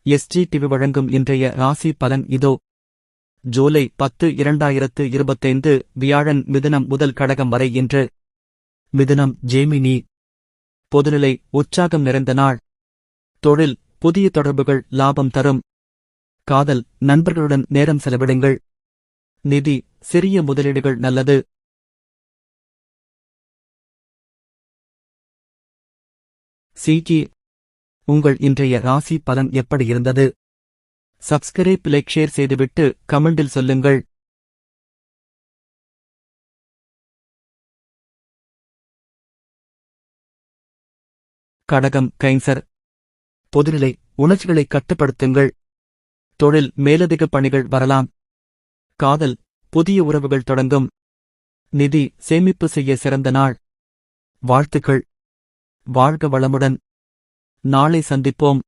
SG TV வழங்கும் இன்றைய ராசி பலன் இதோ. ஜூலை 10, 2025 வியாழன். மிதுனம் முதல் கடகம் வரை இன்று. மிதுனம் ஜேமினி. பொதுநிலை உற்சாகம் நிறைந்த நாள். தொழில் புதிய தொடர்புகள் லாபம் தரும். காதல் நண்பர்களுடன் நேரம் செலவிடுங்கள். நிதி சிறிய முதலீடுகள் நல்லது. சிஜி உங்கள் இன்றைய ராசி பலன் எப்படி இருந்தது? சப்ஸ்கிரைப், லைக், ஷேர் செய்துவிட்டு கமெண்டில் சொல்லுங்கள். கடகம் கைசர். பொதுநிலை உணர்ச்சிகளை கட்டுப்படுத்துங்கள். தொழில் மேலதிக பணிகள் வரலாம். காதல் புதிய உறவுகள் தொடங்கும். நிதி சேமிப்பு செய்ய சிறந்த நாள். வாழ்த்துக்கள். வாழ்க வளமுடன். நாளை சந்திப்போம்.